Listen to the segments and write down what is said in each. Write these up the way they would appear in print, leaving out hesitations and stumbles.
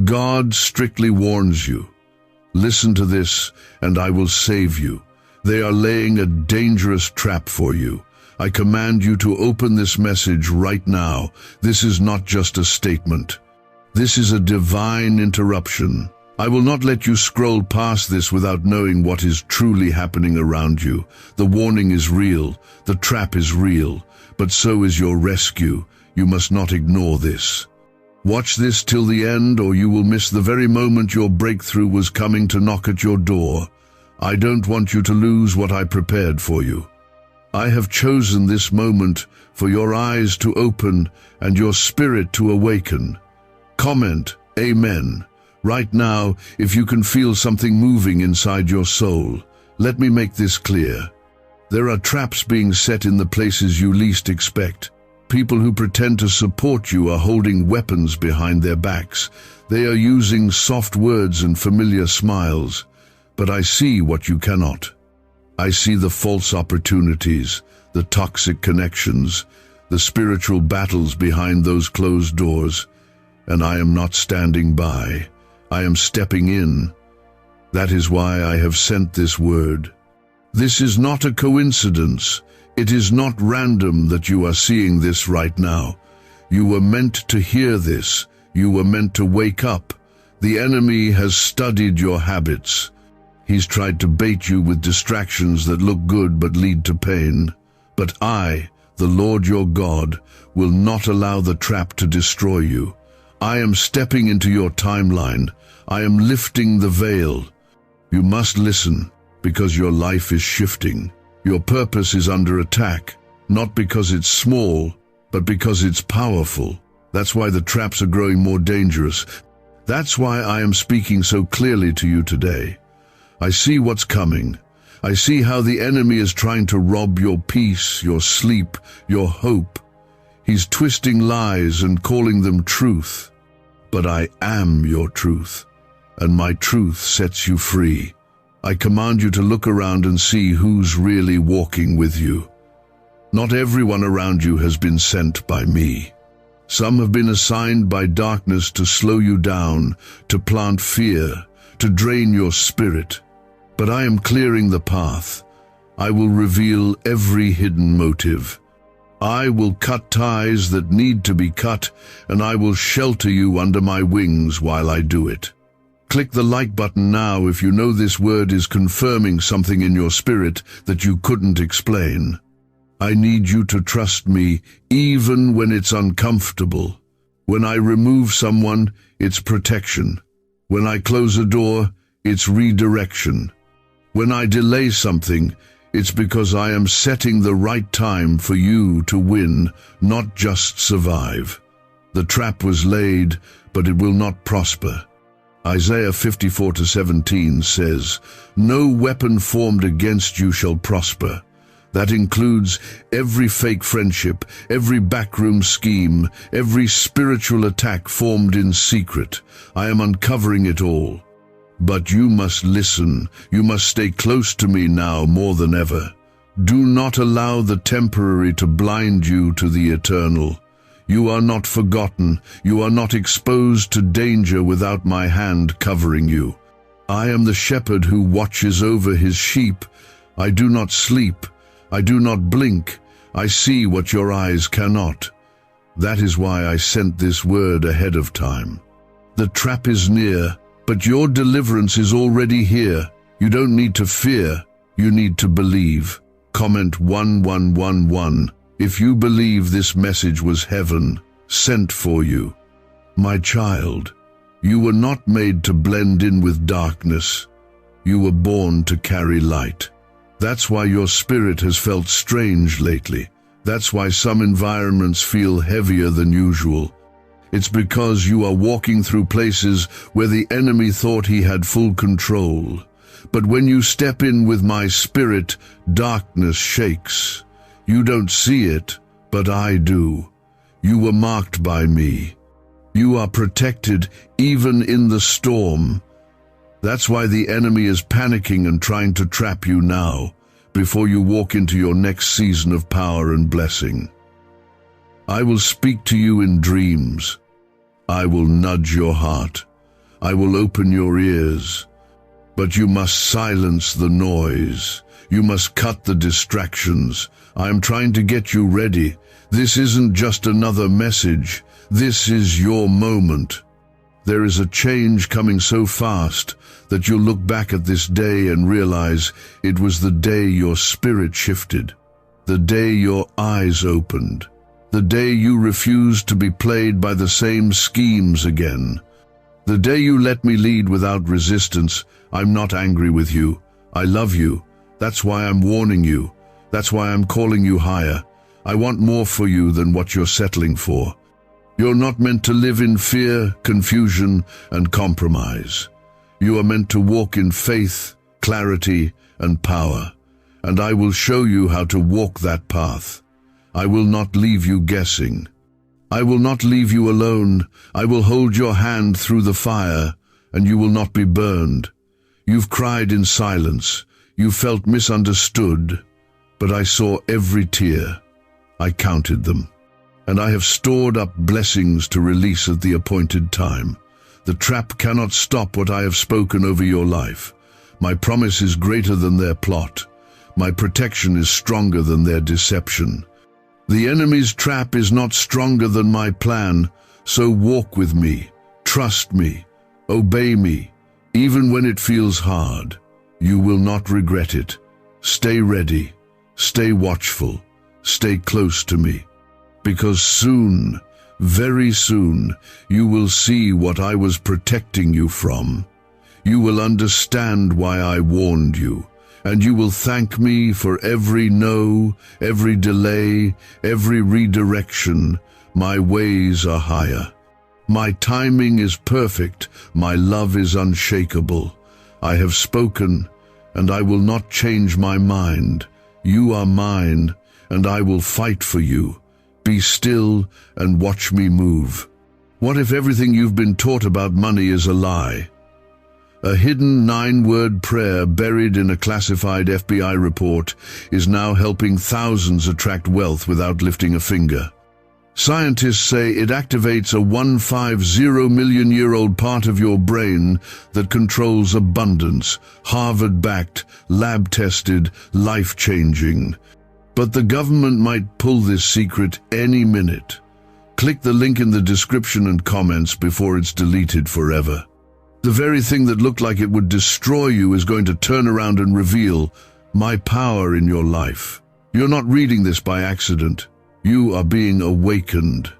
God strictly warns you. Listen to this, and I will save you. They are laying a dangerous trap for you. I command you to open this message right now. This is not just a statement. This is a divine interruption. I will not let you scroll past this without knowing what is truly happening around you. The warning is real. The trap is real. But so is your rescue. You must not ignore this. Watch this till the end, or you will miss the very moment your breakthrough was coming to knock at your door. I don't want you to lose what I prepared for you. I have chosen this moment for your eyes to open and your spirit to awaken. Comment, Amen. Right now, if you can feel something moving inside your soul, let me make this clear. There are traps being set in the places you least expect. People who pretend to support you are holding weapons behind their backs. They are using soft words and familiar smiles. But I see what you cannot. I see the false opportunities, the toxic connections, the spiritual battles behind those closed doors. And I am not standing by. I am stepping in. That is why I have sent this word. This is not a coincidence. It is not random that you are seeing this right now. You were meant to hear this. You were meant to wake up. The enemy has studied your habits. He's tried to bait you with distractions that look good but lead to pain. But I, the Lord your God, will not allow the trap to destroy you. I am stepping into your timeline. I am lifting the veil. You must listen, because your life is shifting. Your purpose is under attack, not because it's small, but because it's powerful. That's why the traps are growing more dangerous. That's why I am speaking so clearly to you today. I see what's coming. I see how the enemy is trying to rob your peace, your sleep, your hope. He's twisting lies and calling them truth. But I am your truth, and my truth sets you free. I command you to look around and see who's really walking with you. Not everyone around you has been sent by me. Some have been assigned by darkness to slow you down, to plant fear, to drain your spirit. But I am clearing the path. I will reveal every hidden motive. I will cut ties that need to be cut, and I will shelter you under my wings while I do it. Click the like button now if you know this word is confirming something in your spirit that you couldn't explain. I need you to trust me even when it's uncomfortable. When I remove someone, it's protection. When I close a door, it's redirection. When I delay something, it's because I am setting the right time for you to win, not just survive. The trap was laid, but it will not prosper. Isaiah 54:17 says, "No weapon formed against you shall prosper." That includes every fake friendship, every backroom scheme, every spiritual attack formed in secret. I am uncovering it all. But you must listen. You must stay close to me now more than ever. Do not allow the temporary to blind you to the eternal. You are not forgotten. You are not exposed to danger without my hand covering you. I am the shepherd who watches over his sheep. I do not sleep. I do not blink. I see what your eyes cannot. That is why I sent this word ahead of time. The trap is near, but your deliverance is already here. You don't need to fear. You need to believe. Comment 1111 if you believe this message was heaven sent for you. My child, you were not made to blend in with darkness. You were born to carry light. That's why your spirit has felt strange lately. That's why some environments feel heavier than usual. It's because you are walking through places where the enemy thought he had full control. But when you step in with my spirit, darkness shakes. You don't see it, but I do. You were marked by me. You are protected even in the storm. That's why the enemy is panicking and trying to trap you now, before you walk into your next season of power and blessing. I will speak to you in dreams. I will nudge your heart. I will open your ears. But you must silence the noise. You must cut the distractions. I am trying to get you ready. This isn't just another message. This is your moment. There is a change coming so fast that you'll look back at this day and realize it was the day your spirit shifted, the day your eyes opened, the day you refused to be played by the same schemes again, the day you let me lead without resistance. I'm not angry with you. I love you. That's why I'm warning you. That's why I'm calling you higher. I want more for you than what you're settling for. You're not meant to live in fear, confusion, and compromise. You are meant to walk in faith, clarity, and power. And I will show you how to walk that path. I will not leave you guessing. I will not leave you alone. I will hold your hand through the fire, and you will not be burned. You've cried in silence. You felt misunderstood, but I saw every tear. I counted them. And I have stored up blessings to release at the appointed time. The trap cannot stop what I have spoken over your life. My promise is greater than their plot. My protection is stronger than their deception. The enemy's trap is not stronger than my plan, so walk with me, trust me, obey me, even when it feels hard. You will not regret it. Stay ready, stay watchful, stay close to me. Because soon, very soon, you will see what I was protecting you from. You will understand why I warned you, and you will thank me for every no, every delay, every redirection. My ways are higher. My timing is perfect. My love is unshakable. I have spoken, and I will not change my mind. You are mine, and I will fight for you. Be still and watch me move. What if everything you've been taught about money is a lie? A hidden 9-word prayer buried in a classified FBI report is now helping thousands attract wealth without lifting a finger. Scientists say it activates a 150-million-year-old part of your brain that controls abundance, Harvard-backed, lab-tested, life-changing. But the government might pull this secret any minute. Click the link in the description and comments before it's deleted forever. The very thing that looked like it would destroy you is going to turn around and reveal my power in your life. You're not reading this by accident. You are being awakened.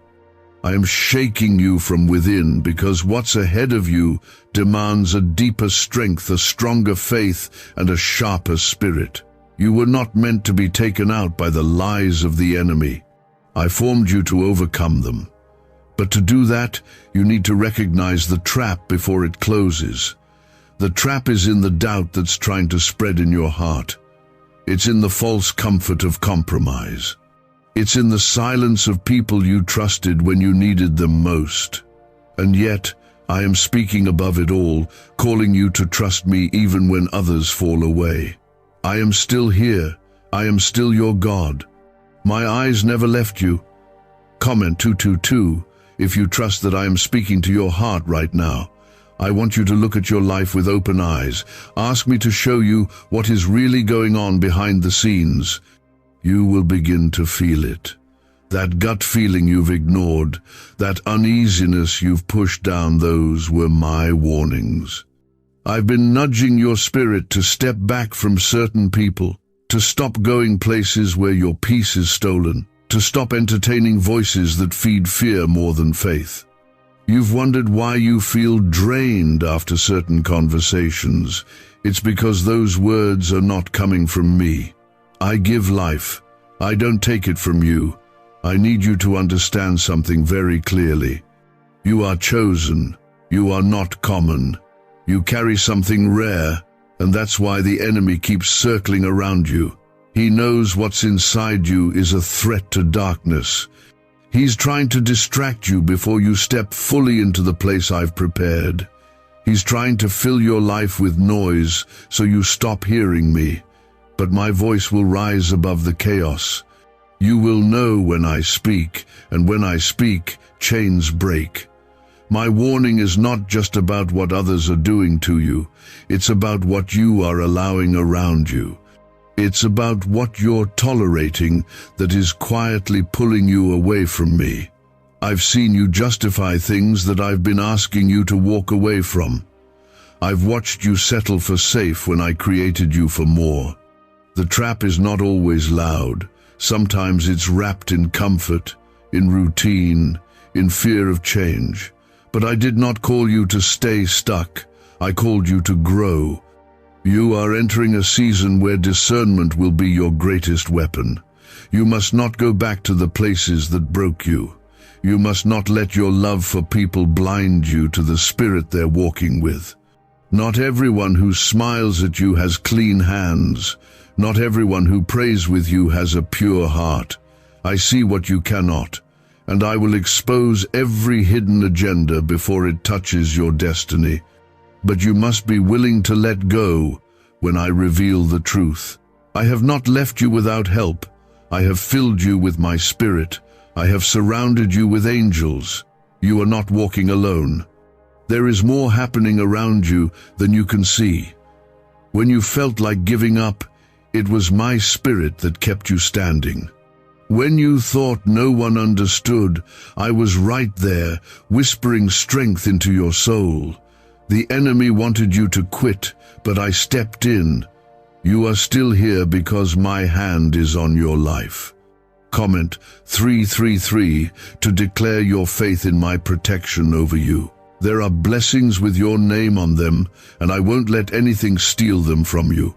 I am shaking you from within because what's ahead of you demands a deeper strength, a stronger faith, and a sharper spirit. You were not meant to be taken out by the lies of the enemy. I formed you to overcome them. But to do that, you need to recognize the trap before it closes. The trap is in the doubt that's trying to spread in your heart. It's in the false comfort of compromise. It's in the silence of people you trusted when you needed them most. And yet, I am speaking above it all, calling you to trust me even when others fall away. I am still here. I am still your God. My eyes never left you. Comment 222 if you trust that I am speaking to your heart right now. I want you to look at your life with open eyes. Ask me to show you what is really going on behind the scenes. You will begin to feel it. That gut feeling you've ignored, that uneasiness you've pushed down, those were my warnings. I've been nudging your spirit to step back from certain people, to stop going places where your peace is stolen, to stop entertaining voices that feed fear more than faith. You've wondered why you feel drained after certain conversations. It's because those words are not coming from me. I give life. I don't take it from you. I need you to understand something very clearly. You are chosen. You are not common. You carry something rare, and that's why the enemy keeps circling around you. He knows what's inside you is a threat to darkness. He's trying to distract you before you step fully into the place I've prepared. He's trying to fill your life with noise so you stop hearing me. But my voice will rise above the chaos. You will know when I speak, and when I speak, chains break. My warning is not just about what others are doing to you, it's about what you are allowing around you. It's about what you're tolerating that is quietly pulling you away from me. I've seen you justify things that I've been asking you to walk away from. I've watched you settle for safe when I created you for more. The trap is not always loud. Sometimes it's wrapped in comfort, in routine, in fear of change. But I did not call you to stay stuck. I called you to grow. You are entering a season where discernment will be your greatest weapon. You must not go back to the places that broke you. You must not let your love for people blind you to the spirit they're walking with. Not everyone who smiles at you has clean hands. Not everyone who prays with you has a pure heart. I see what you cannot, and I will expose every hidden agenda before it touches your destiny. But you must be willing to let go when I reveal the truth. I have not left you without help. I have filled you with my spirit. I have surrounded you with angels. You are not walking alone. There is more happening around you than you can see. When you felt like giving up, it was my spirit that kept you standing. When you thought no one understood, I was right there, whispering strength into your soul. The enemy wanted you to quit, but I stepped in. You are still here because my hand is on your life. Comment 333 to declare your faith in my protection over you. There are blessings with your name on them, and I won't let anything steal them from you.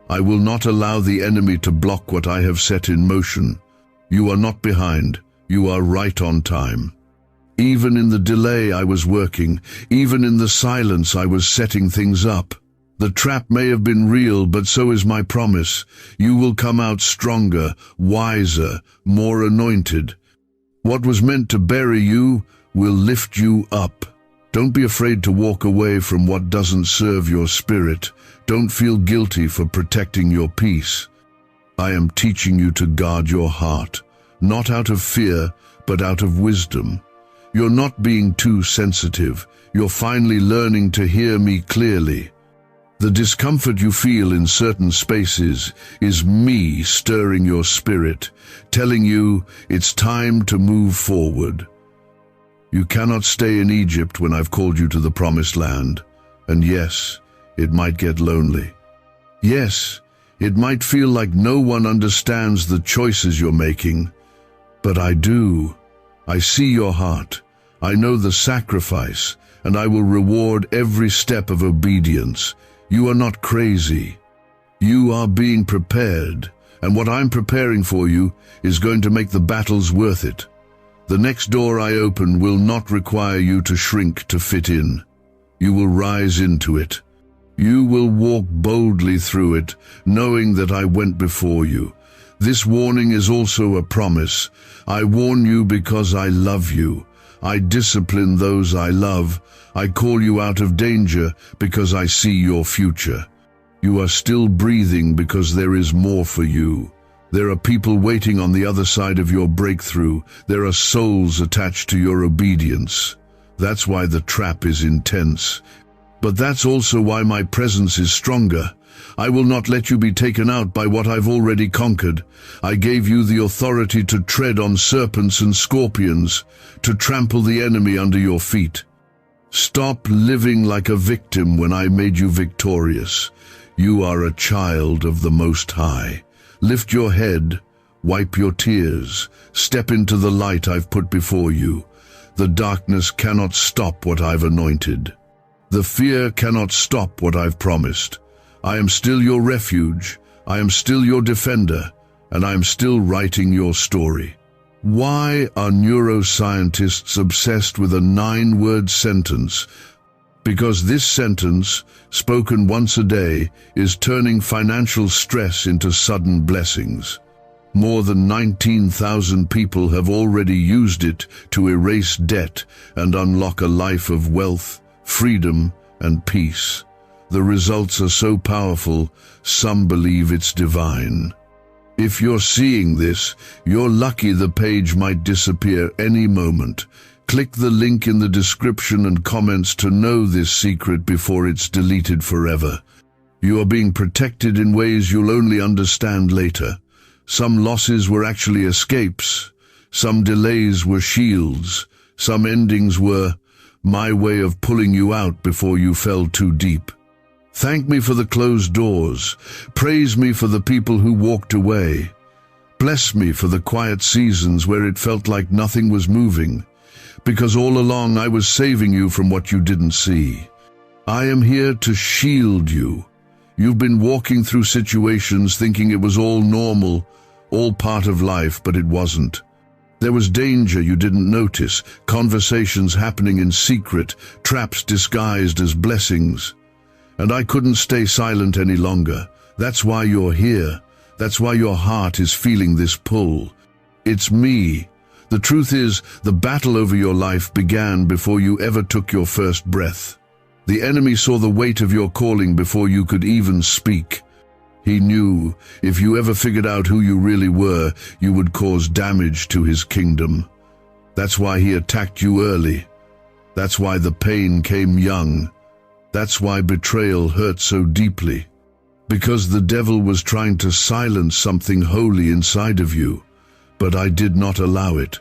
I will not allow the enemy to block what I have set in motion. You are not behind. You are right on time. Even in the delay I was working, even in the silence I was setting things up. The trap may have been real, but so is my promise. You will come out stronger, wiser, more anointed. What was meant to bury you will lift you up. Don't be afraid to walk away from what doesn't serve your spirit. Don't feel guilty for protecting your peace. I am teaching you to guard your heart, not out of fear, but out of wisdom. You're not being too sensitive. You're finally learning to hear me clearly. The discomfort you feel in certain spaces is me stirring your spirit, telling you it's time to move forward. You cannot stay in Egypt when I've called you to the promised land. And yes, it might get lonely. Yes, it might feel like no one understands the choices you're making. But I do. I see your heart. I know the sacrifice, and I will reward every step of obedience. You are not crazy. You are being prepared, and what I'm preparing for you is going to make the battles worth it. The next door I open will not require you to shrink to fit in. You will rise into it. You will walk boldly through it, knowing that I went before you. This warning is also a promise. I warn you because I love you. I discipline those I love. I call you out of danger because I see your future. You are still breathing because there is more for you. There are people waiting on the other side of your breakthrough. There are souls attached to your obedience. That's why the trap is intense. But that's also why my presence is stronger. I will not let you be taken out by what I've already conquered. I gave you the authority to tread on serpents and scorpions, to trample the enemy under your feet. Stop living like a victim when I made you victorious. You are a child of the Most High. Lift your head, wipe your tears, step into the light I've put before you. The darkness cannot stop what I've anointed. The fear cannot stop what I've promised. I am still your refuge, I am still your defender, and I am still writing your story. Why are neuroscientists obsessed with a 9-word sentence? Because this sentence, spoken once a day, is turning financial stress into sudden blessings. More than 19,000 people have already used it to erase debt and unlock a life of wealth, freedom, and peace. The results are so powerful, some believe it's divine. If you're seeing this, you're lucky. The page might disappear any moment. Click the link in the description and comments to know this secret before it's deleted forever. You are being protected in ways you'll only understand later. Some losses were actually escapes. Some delays were shields. Some endings were my way of pulling you out before you fell too deep. Thank me for the closed doors. Praise me for the people who walked away. Bless me for the quiet seasons where it felt like nothing was moving, because all along I was saving you from what you didn't see. I am here to shield you. You've been walking through situations thinking it was all normal, all part of life, but it wasn't. There was danger you didn't notice, conversations happening in secret, traps disguised as blessings. And I couldn't stay silent any longer. That's why you're here. That's why your heart is feeling this pull. It's me. The truth is, the battle over your life began before you ever took your first breath. The enemy saw the weight of your calling before you could even speak. He knew if you ever figured out who you really were, you would cause damage to his kingdom. That's why he attacked you early. That's why the pain came young. That's why betrayal hurt so deeply. Because the devil was trying to silence something holy inside of you. But I did not allow it.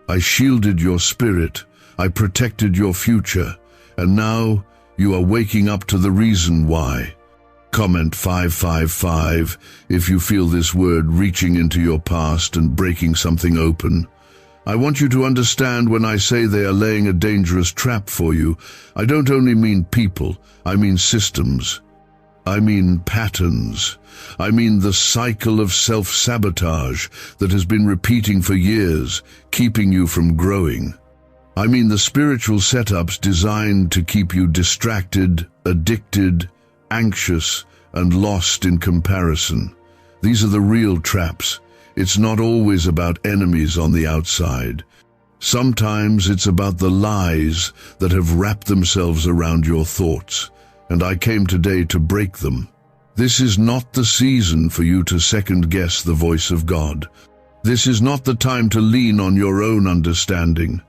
I shielded your spirit. I protected your future. And now you are waking up to the reason why. Comment 555 if you feel this word reaching into your past and breaking something open. I want you to understand when I say they are laying a dangerous trap for you, I don't only mean people, I mean systems. I mean patterns. I mean the cycle of self-sabotage that has been repeating for years, keeping you from growing. I mean the spiritual setups designed to keep you distracted, addicted, anxious, and lost in comparison. These are the real traps. It's not always about enemies on the outside. Sometimes it's about the lies that have wrapped themselves around your thoughts, and I came today to break them. This is not the season for you to second-guess the voice of God. This is not the time to lean on your own understanding.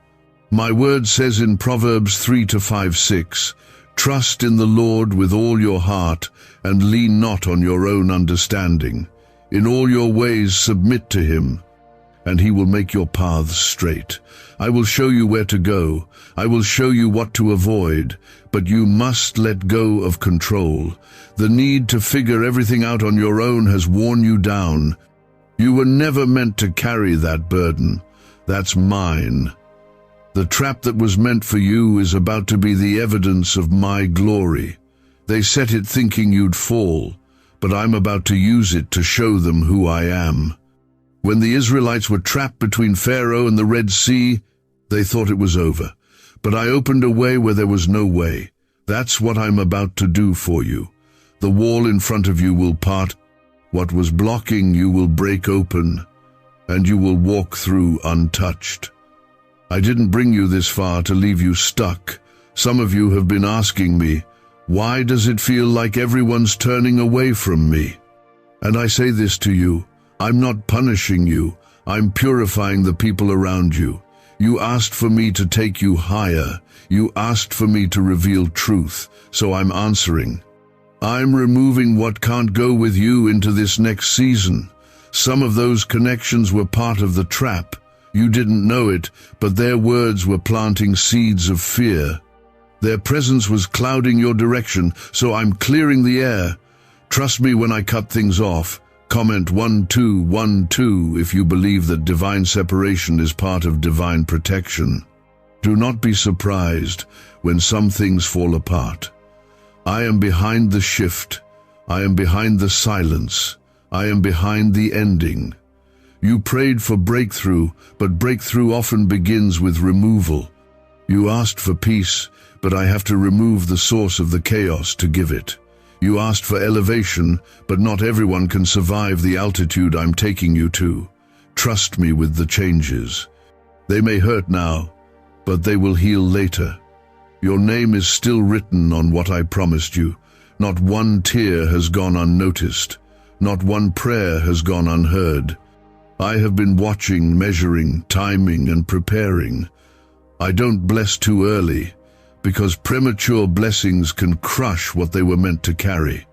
My word says in Proverbs 3-5-6, "Trust in the Lord with all your heart, and lean not on your own understanding. In all your ways submit to him, and he will make your paths straight. I will show you where to go. I will show you what to avoid, but you must let go of control. The need to figure everything out on your own has worn you down. You were never meant to carry that burden. That's mine. The trap that was meant for you is about to be the evidence of my glory. They set it thinking you'd fall, but I'm about to use it to show them who I am." When the Israelites were trapped between Pharaoh and the Red Sea, they thought it was over. But I opened a way where there was no way. That's what I'm about to do for you. The wall in front of you will part. What was blocking you will break open, and you will walk through untouched. I didn't bring you this far to leave you stuck. Some of you have been asking me, why does it feel like everyone's turning away from me? And I say this to you, I'm not punishing you, I'm purifying the people around you. You asked for me to take you higher. You asked for me to reveal truth, so I'm answering. I'm removing what can't go with you into this next season. Some of those connections were part of the trap. You didn't know it, but their words were planting seeds of fear. Their presence was clouding your direction, so I'm clearing the air. Trust me when I cut things off. Comment 1212 if you believe that divine separation is part of divine protection. Do not be surprised when some things fall apart. I am behind the shift. I am behind the silence. I am behind the ending. You prayed for breakthrough, but breakthrough often begins with removal. You asked for peace, but I have to remove the source of the chaos to give it. You asked for elevation, but not everyone can survive the altitude I'm taking you to. Trust me with the changes. They may hurt now, but they will heal later. Your name is still written on what I promised you. Not one tear has gone unnoticed. Not one prayer has gone unheard. I have been watching, measuring, timing, and preparing. I don't bless too early, because premature blessings can crush what they were meant to carry.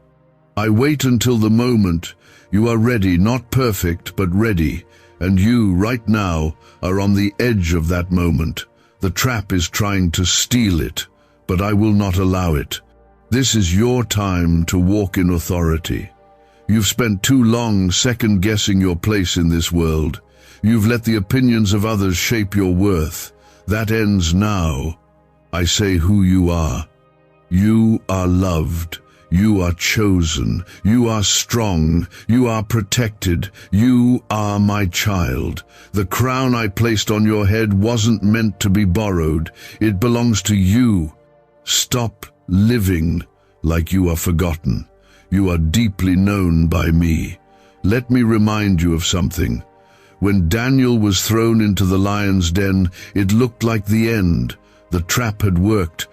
I wait until the moment you are ready, not perfect, but ready, and you, right now, are on the edge of that moment. The trap is trying to steal it, but I will not allow it. This is your time to walk in authority. You've spent too long second-guessing your place in this world. You've let the opinions of others shape your worth. That ends now. I say who you are. You are loved. You are chosen. You are strong. You are protected. You are my child. The crown I placed on your head wasn't meant to be borrowed. It belongs to you. Stop living like you are forgotten. You are deeply known by me. Let me remind you of something. When Daniel was thrown into the lion's den, it looked like the end. The trap had worked.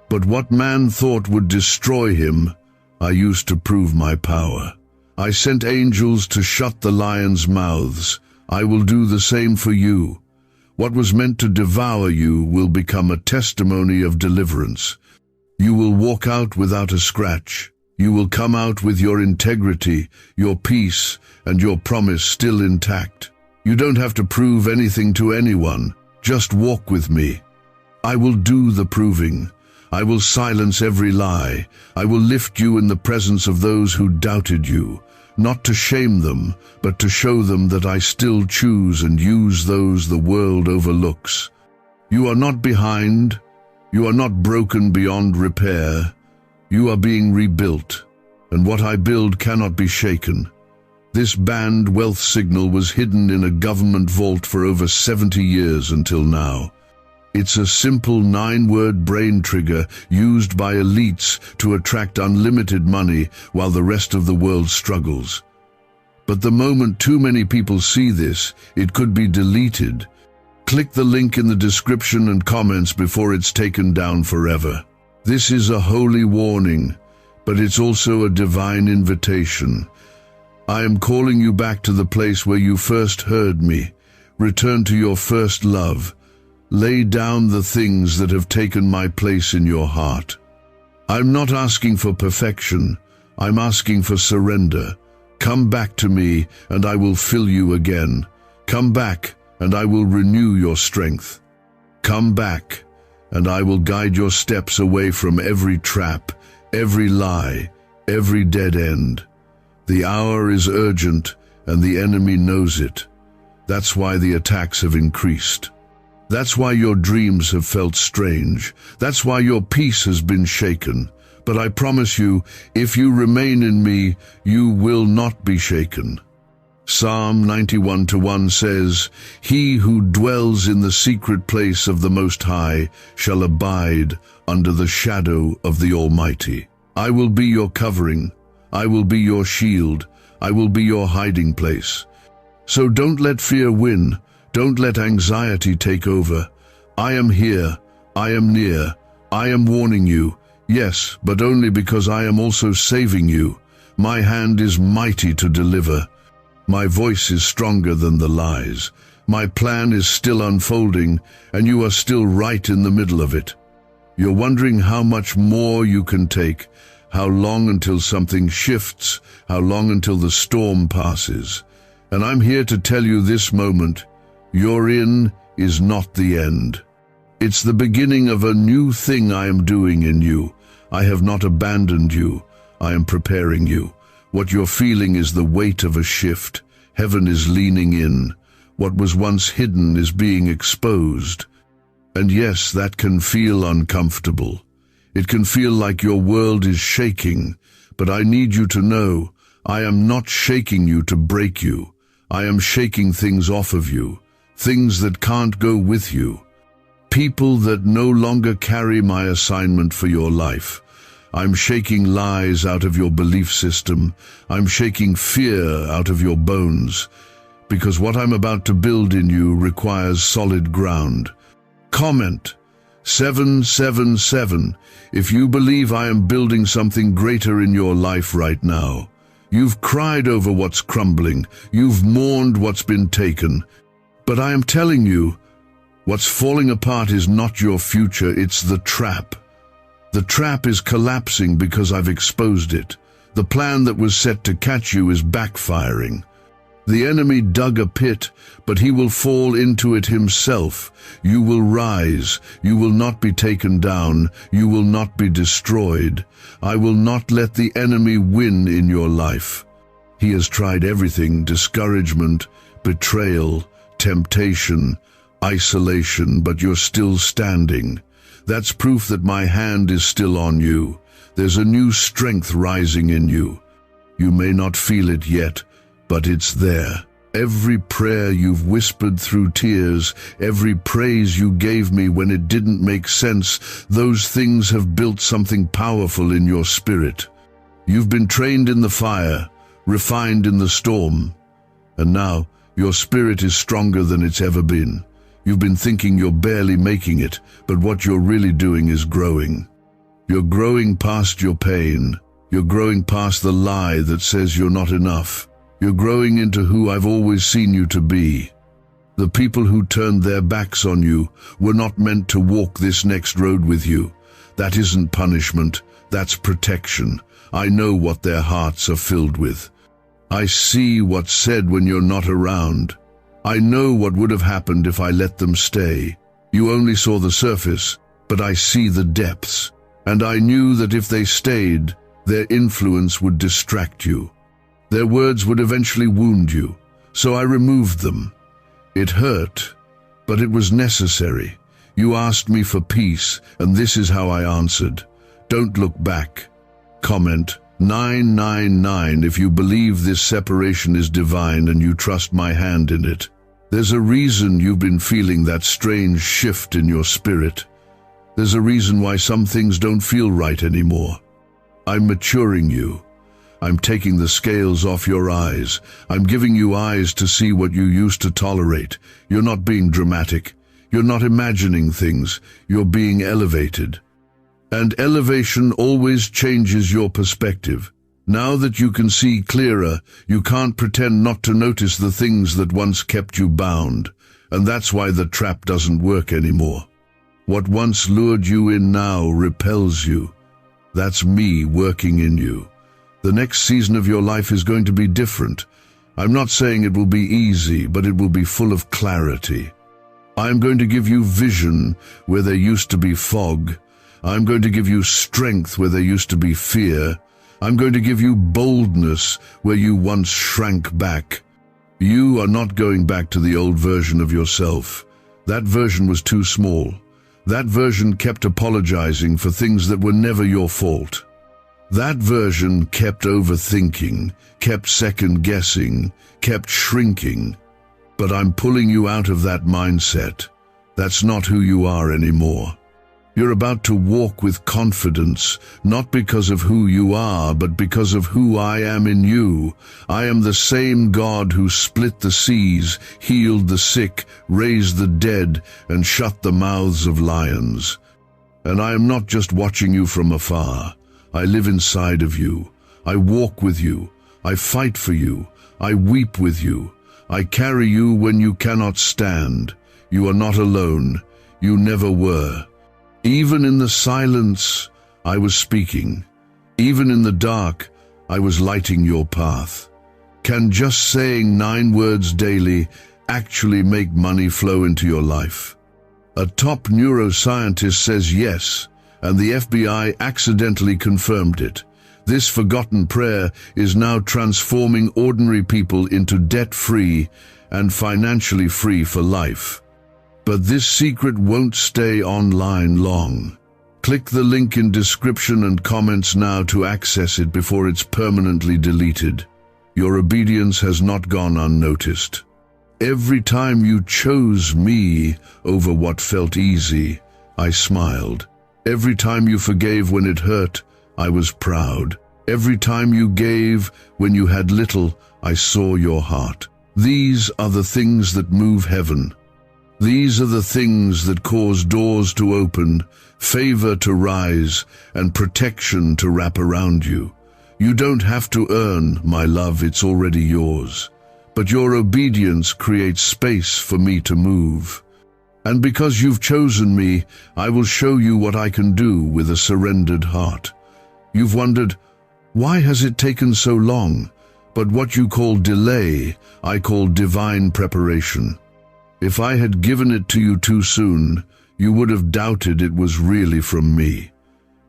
But what man thought would destroy him, I used to prove my power. I sent angels to shut the lions' mouths. I will do the same for you. What was meant to devour you will become a testimony of deliverance. You will walk out without a scratch. You will come out with your integrity, your peace, and your promise still intact. You don't have to prove anything to anyone. Just walk with me. I will do the proving. I will silence every lie. I will lift you in the presence of those who doubted you, not to shame them, but to show them that I still choose and use those the world overlooks. You are not behind. You are not broken beyond repair. You are being rebuilt, and what I build cannot be shaken. This banned wealth signal was hidden in a government vault for over 70 years until now. It's a simple 9-word brain trigger used by elites to attract unlimited money while the rest of the world struggles. But the moment too many people see this, it could be deleted. Click the link in the description and comments before it's taken down forever. This is a holy warning, but it's also a divine invitation. I am calling you back to the place where you first heard me. Return to your first love. Lay down the things that have taken my place in your heart. I'm not asking for perfection. I'm asking for surrender. Come back to me, and I will fill you again. Come back, and I will renew your strength. Come back, and I will guide your steps away from every trap, every lie, every dead end. The hour is urgent, and the enemy knows it. That's why the attacks have increased. That's why your dreams have felt strange. That's why your peace has been shaken. But I promise you, if you remain in me, you will not be shaken. Psalm 91:1 says, "He who dwells in the secret place of the Most High shall abide under the shadow of the Almighty." I will be your covering. I will be your shield. I will be your hiding place. So don't let fear win. Don't let anxiety take over. I am here. I am near. I am warning you. Yes, but only because I am also saving you. My hand is mighty to deliver. My voice is stronger than the lies. My plan is still unfolding, and you are still right in the middle of it. You're wondering how much more you can take, how long until something shifts, how long until the storm passes. And I'm here to tell you this moment, you're in is not the end. It's the beginning of a new thing I am doing in you. I have not abandoned you. I am preparing you. What you're feeling is the weight of a shift. Heaven is leaning in. What was once hidden is being exposed. And yes, that can feel uncomfortable. It can feel like your world is shaking. But I need you to know, I am not shaking you to break you. I am shaking things off of you. Things that can't go with you. People that no longer carry my assignment for your life. I'm shaking lies out of your belief system. I'm shaking fear out of your bones. Because what I'm about to build in you requires solid ground. Comment 777 if you believe I am building something greater in your life right now. You've cried over what's crumbling. You've mourned what's been taken. But I am telling you, What's falling apart is not your future, it's the trap. The trap is collapsing because I've exposed it. The plan that was set to catch you is backfiring. The enemy dug a pit, but he will fall into it himself. You will rise. You will not be taken down. You will not be destroyed. I will not let the enemy win in your life. He has tried everything: discouragement, betrayal, temptation, isolation, but you're still standing. That's proof that my hand is still on you. There's a new strength rising in you. You may not feel it yet, but it's there. Every prayer you've whispered through tears, every praise you gave me when it didn't make sense, those things have built something powerful in your spirit. You've been trained in the fire, refined in the storm, and now your spirit is stronger than it's ever been. You've been thinking you're barely making it, but what you're really doing is growing. You're growing past your pain. You're growing past the lie that says you're not enough. You're growing into who I've always seen you to be. The people who turned their backs on you were not meant to walk this next road with you. That isn't punishment, that's protection. I know what their hearts are filled with. I see what's said when you're not around. I know what would have happened if I let them stay. You only saw the surface, but I see the depths. And I knew that if they stayed, their influence would distract you. Their words would eventually wound you, so I removed them. It hurt, but it was necessary. You asked me for peace, and this is how I answered. Don't look back. Comment 999 if you believe this separation is divine and you trust my hand in it. There's a reason you've been feeling that strange shift in your spirit. There's a reason why some things don't feel right anymore. I'm maturing you. I'm taking the scales off your eyes. I'm giving you eyes to see what you used to tolerate. You're not being dramatic. You're not imagining things. You're being elevated. And elevation always changes your perspective. Now that you can see clearer, you can't pretend not to notice the things that once kept you bound. And that's why the trap doesn't work anymore. What once lured you in now repels you. That's me working in you. The next season of your life is going to be different. I'm not saying it will be easy, but it will be full of clarity. I'm going to give you vision where there used to be fog. I'm going to give you strength where there used to be fear. I'm going to give you boldness where you once shrank back. You are not going back to the old version of yourself. That version was too small. That version kept apologizing for things that were never your fault. That version kept overthinking, kept second-guessing, kept shrinking. But I'm pulling you out of that mindset. That's not who you are anymore. You're about to walk with confidence, not because of who you are, but because of who I am in you. I am the same God who split the seas, healed the sick, raised the dead, and shut the mouths of lions. And I am not just watching you from afar. I live inside of you. I walk with you. I fight for you. I weep with you. I carry you when you cannot stand. You are not alone. You never were. Even in the silence, I was speaking. Even in the dark, I was lighting your path. Can just saying 9 words daily actually make money flow into your life? A top neuroscientist says yes, and the FBI accidentally confirmed it. This forgotten prayer is now transforming ordinary people into debt-free and financially free for life. But this secret won't stay online long. Click the link in description and comments now to access it before it's permanently deleted. Your obedience has not gone unnoticed. Every time you chose me over what felt easy, I smiled. Every time you forgave when it hurt, I was proud. Every time you gave when you had little, I saw your heart. These are the things that move heaven. These are the things that cause doors to open, favor to rise, and protection to wrap around you. You don't have to earn, my love, it's already yours. But your obedience creates space for me to move. And because you've chosen me, I will show you what I can do with a surrendered heart. You've wondered, why has it taken so long? But what you call delay, I call divine preparation. If I had given it to you too soon, you would have doubted it was really from me.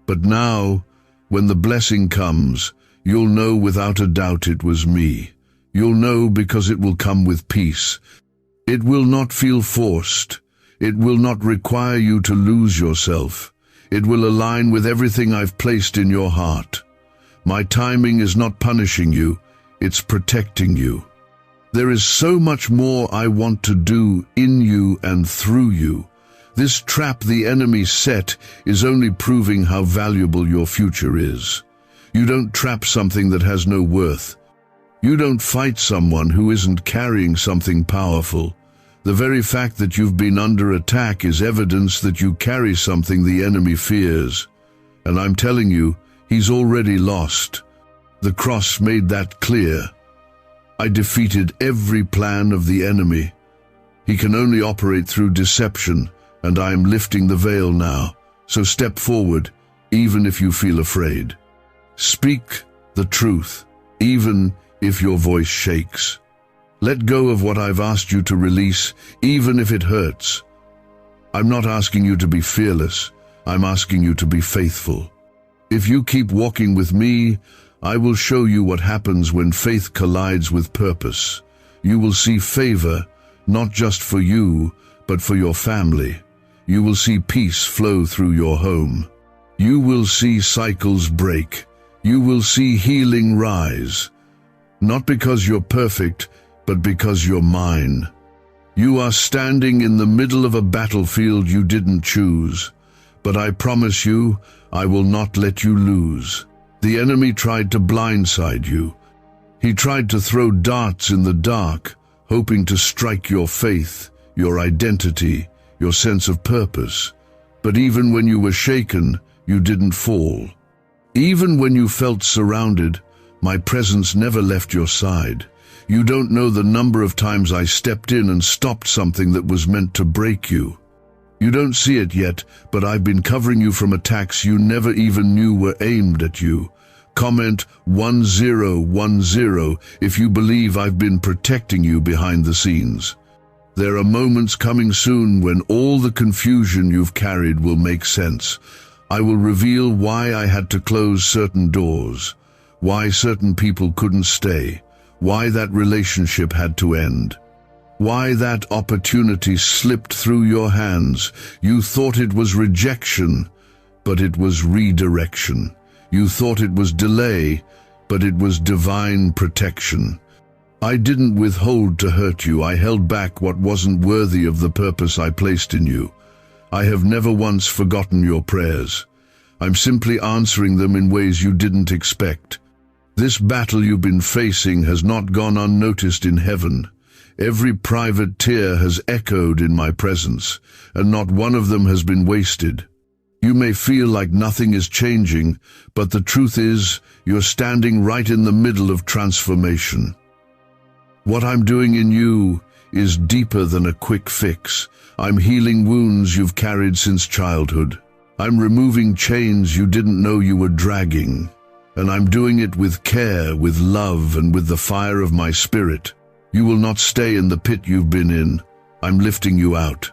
But now, when the blessing comes, you'll know without a doubt it was me. You'll know because it will come with peace. It will not feel forced. It will not require you to lose yourself. It will align with everything I've placed in your heart. My timing is not punishing you, it's protecting you. There is so much more I want to do in you and through you. This trap the enemy set is only proving how valuable your future is. You don't trap something that has no worth. You don't fight someone who isn't carrying something powerful. The very fact that you've been under attack is evidence that you carry something the enemy fears. And I'm telling you, he's already lost. The cross made that clear. I defeated every plan of the enemy. He can only operate through deception, and I am lifting the veil now. So step forward, even if you feel afraid. Speak the truth, even if your voice shakes. Let go of what I've asked you to release, even if it hurts. I'm not asking you to be fearless. I'm asking you to be faithful. If you keep walking with me, I will show you what happens when faith collides with purpose. You will see favor, not just for you, but for your family. You will see peace flow through your home. You will see cycles break. You will see healing rise. Not because you're perfect, but because you're mine. You are standing in the middle of a battlefield you didn't choose. But I promise you, I will not let you lose. The enemy tried to blindside you. He tried to throw darts in the dark, hoping to strike your faith, your identity, your sense of purpose. But even when you were shaken, you didn't fall. Even when you felt surrounded, my presence never left your side. You don't know the number of times I stepped in and stopped something that was meant to break you. You don't see it yet, but I've been covering you from attacks you never even knew were aimed at you. Comment 1010 if you believe I've been protecting you behind the scenes. There are moments coming soon when all the confusion you've carried will make sense. I will reveal why I had to close certain doors, why certain people couldn't stay, why that relationship had to end, why that opportunity slipped through your hands. You thought it was rejection, but it was redirection. You thought it was delay, but it was divine protection. I didn't withhold to hurt you. I held back what wasn't worthy of the purpose I placed in you. I have never once forgotten your prayers. I'm simply answering them in ways you didn't expect. This battle you've been facing has not gone unnoticed in heaven. Every private tear has echoed in my presence, and not one of them has been wasted. You may feel like nothing is changing, but the truth is, you're standing right in the middle of transformation. What I'm doing in you is deeper than a quick fix. I'm healing wounds you've carried since childhood. I'm removing chains you didn't know you were dragging. And I'm doing it with care, with love, and with the fire of my spirit. You will not stay in the pit you've been in. I'm lifting you out.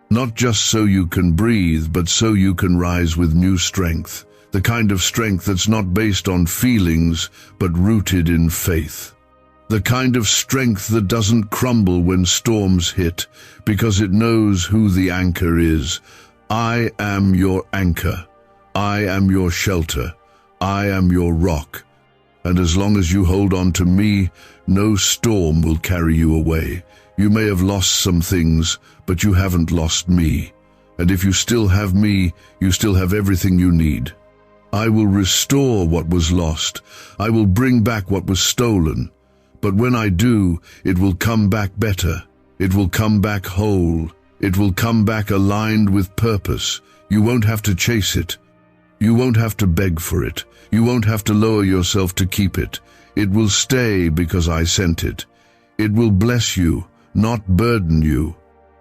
Not just so you can breathe, but so you can rise with new strength. The kind of strength that's not based on feelings, but rooted in faith. The kind of strength that doesn't crumble when storms hit, because it knows who the anchor is. I am your anchor. I am your shelter. I am your rock. And as long as you hold on to me, no storm will carry you away. You may have lost some things, but you haven't lost me. And if you still have me, you still have everything you need. I will restore what was lost. I will bring back what was stolen. But when I do, it will come back better. It will come back whole. It will come back aligned with purpose. You won't have to chase it. You won't have to beg for it. You won't have to lower yourself to keep it. It will stay because I sent it. It will bless you, not burden you.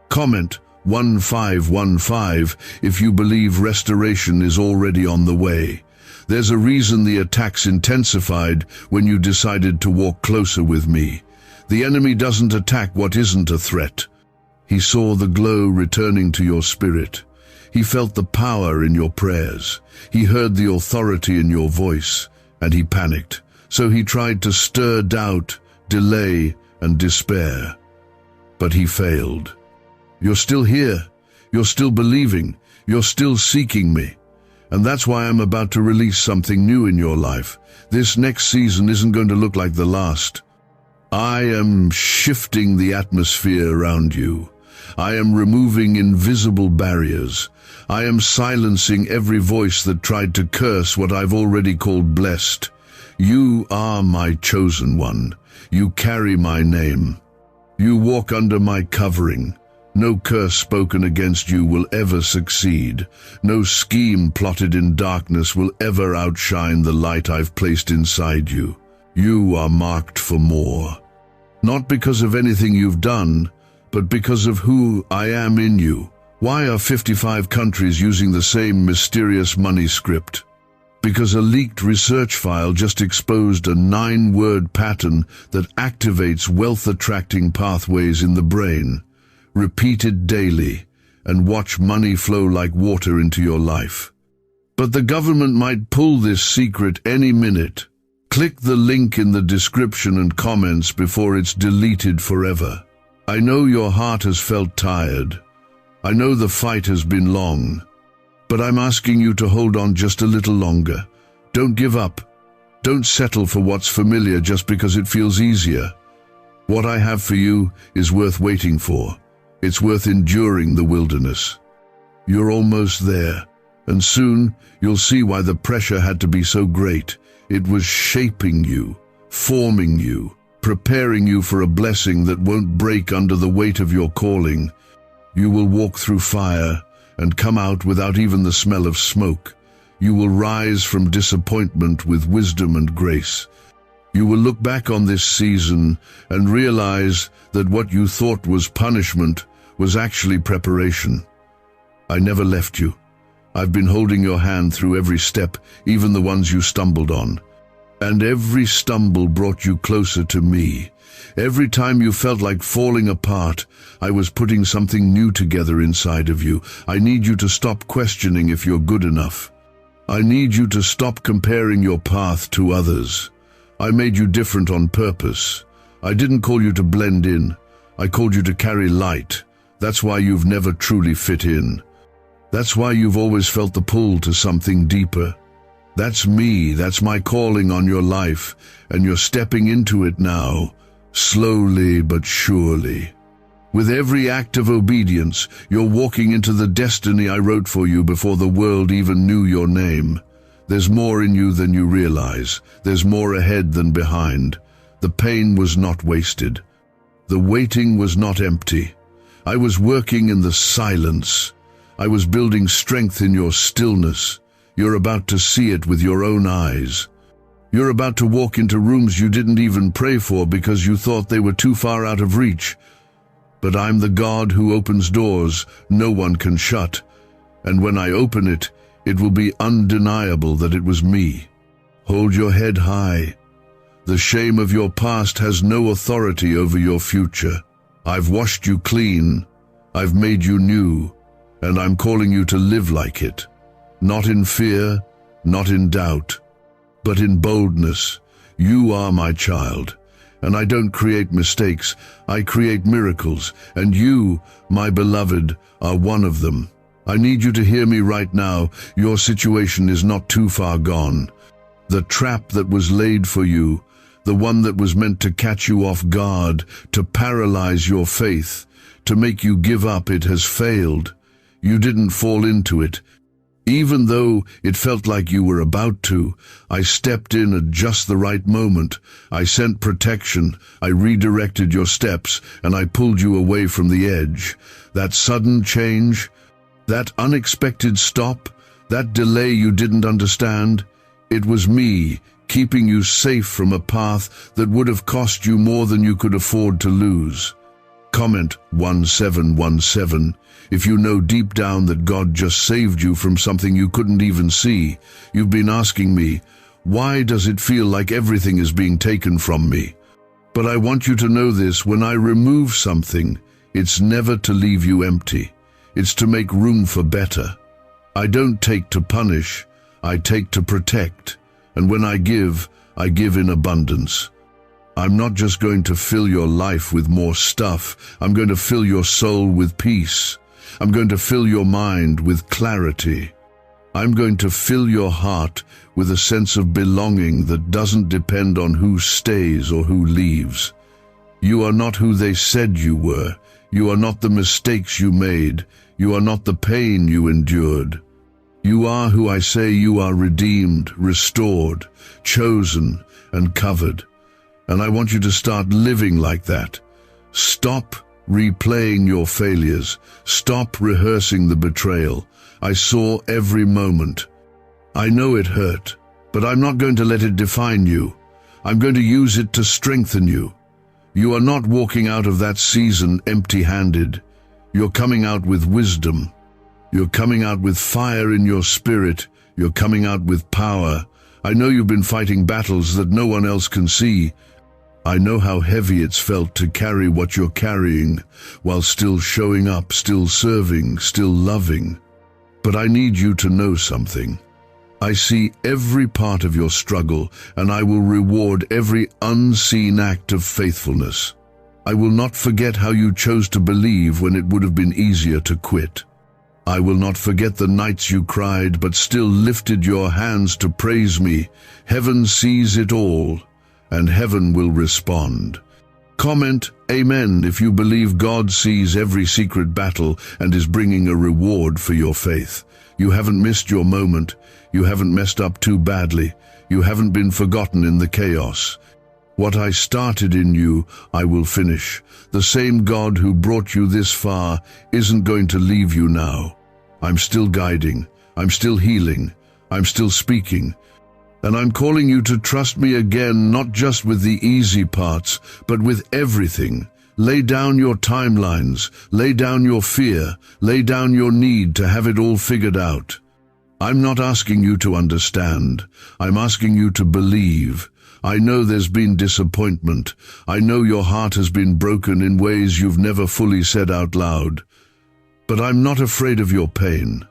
Comment 1515 if you believe restoration is already on the way. There's a reason the attacks intensified when you decided to walk closer with me. The enemy doesn't attack what isn't a threat. He saw the glow returning to your spirit. He felt the power in your prayers. He heard the authority in your voice, and he panicked. So he tried to stir doubt, delay, and despair. But he failed. You're still here. You're still believing. You're still seeking me. And that's why I'm about to release something new in your life. This next season isn't going to look like the last. I am shifting the atmosphere around you. I am removing invisible barriers. I am silencing every voice that tried to curse what I've already called blessed. You are my chosen one. You carry my name. You walk under my covering. No curse spoken against you will ever succeed. No scheme plotted in darkness will ever outshine the light I've placed inside you. You are marked for more. Not because of anything you've done, but because of who I am in you. Why are 55 countries using the same mysterious money script? Because a leaked research file just exposed a 9-word pattern that activates wealth-attracting pathways in the brain. Repeat it daily, and watch money flow like water into your life. But the government might pull this secret any minute. Click the link in the description and comments before it's deleted forever. I know your heart has felt tired. I know the fight has been long. But I'm asking you to hold on just a little longer. Don't give up. Don't settle for what's familiar just because it feels easier. What I have for you is worth waiting for. It's worth enduring the wilderness. You're almost there, and soon you'll see why the pressure had to be so great. It was shaping you, forming you, preparing you for a blessing that won't break under the weight of your calling. You will walk through fire and come out without even the smell of smoke. You will rise from disappointment with wisdom and grace. You will look back on this season and realize that what you thought was punishment was actually preparation. I never left you. I've been holding your hand through every step, even the ones you stumbled on. And every stumble brought you closer to me. Every time you felt like falling apart, I was putting something new together inside of you. I need you to stop questioning if you're good enough. I need you to stop comparing your path to others. I made you different on purpose. I didn't call you to blend in. I called you to carry light. That's why you've never truly fit in. That's why you've always felt the pull to something deeper. That's me, that's my calling on your life, and you're stepping into it now, slowly but surely. With every act of obedience, you're walking into the destiny I wrote for you before the world even knew your name. There's more in you than you realize. There's more ahead than behind. The pain was not wasted. The waiting was not empty. I was working in the silence. I was building strength in your stillness. You're about to see it with your own eyes. You're about to walk into rooms you didn't even pray for because you thought they were too far out of reach. But I'm the God who opens doors no one can shut. And when I open it, it will be undeniable that it was me. Hold your head high. The shame of your past has no authority over your future. I've washed you clean. I've made you new. And I'm calling you to live like it. Not in fear, not in doubt, but in boldness. You are my child. And I don't create mistakes. I create miracles. And you, my beloved, are one of them. I need you to hear me right now. Your situation is not too far gone. The trap that was laid for you, the one that was meant to catch you off guard, to paralyze your faith, to make you give up, it has failed. You didn't fall into it. Even though it felt like you were about to, I stepped in at just the right moment. I sent protection, I redirected your steps, and I pulled you away from the edge. That sudden change, that unexpected stop, that delay you didn't understand, it was me, keeping you safe from a path that would have cost you more than you could afford to lose. Comment 1717 if you know deep down that God just saved you from something you couldn't even see. You've been asking me, why does it feel like everything is being taken from me? But I want you to know this: when I remove something, it's never to leave you empty. It's to make room for better. I don't take to punish, I take to protect. And when I give in abundance. I'm not just going to fill your life with more stuff. I'm going to fill your soul with peace. I'm going to fill your mind with clarity. I'm going to fill your heart with a sense of belonging that doesn't depend on who stays or who leaves. You are not who they said you were. You are not the mistakes you made. You are not the pain you endured. You are who I say you are: redeemed, restored, chosen, and covered. And I want you to start living like that. Stop replaying your failures. Stop rehearsing the betrayal. I saw every moment. I know it hurt, but I'm not going to let it define you. I'm going to use it to strengthen you. You are not walking out of that season empty-handed. You're coming out with wisdom. You're coming out with fire in your spirit. You're coming out with power. I know you've been fighting battles that no one else can see. I know how heavy it's felt to carry what you're carrying while still showing up, still serving, still loving. But I need you to know something. I see every part of your struggle, and I will reward every unseen act of faithfulness. I will not forget how you chose to believe when it would have been easier to quit. I will not forget the nights you cried but still lifted your hands to praise me. Heaven sees it all, and heaven will respond. Comment Amen if you believe God sees every secret battle and is bringing a reward for your faith. You haven't missed your moment. You haven't messed up too badly. You haven't been forgotten in the chaos. What I started in you, I will finish. The same God who brought you this far isn't going to leave you now. I'm still guiding. I'm still healing. I'm still speaking. And I'm calling you to trust me again, not just with the easy parts, but with everything. Lay down your timelines. Lay down your fear. Lay down your need to have it all figured out. I'm not asking you to understand. I'm asking you to believe. I know there's been disappointment. I know your heart has been broken in ways you've never fully said out loud. But I'm not afraid of your pain.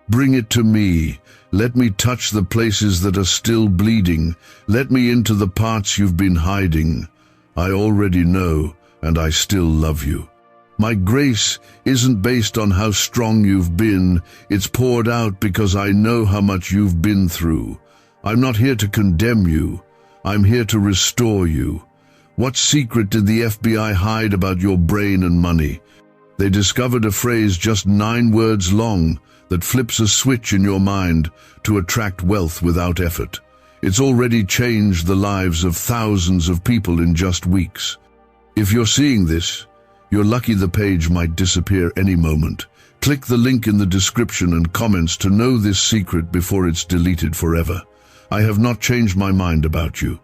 Bring it to me. Let me touch the places that are still bleeding. Let me into the parts you've been hiding. I already know, and I still love you. My grace isn't based on how strong you've been. It's poured out because I know how much you've been through. I'm not here to condemn you. I'm here to restore you. What secret did the FBI hide about your brain and money? They discovered a phrase just 9 words long that flips a switch in your mind to attract wealth without effort. It's already changed the lives of thousands of people in just weeks. If you're seeing this, you're lucky. The page might disappear any moment. Click the link in the description and comments to know this secret before it's deleted forever. I have not changed my mind about you.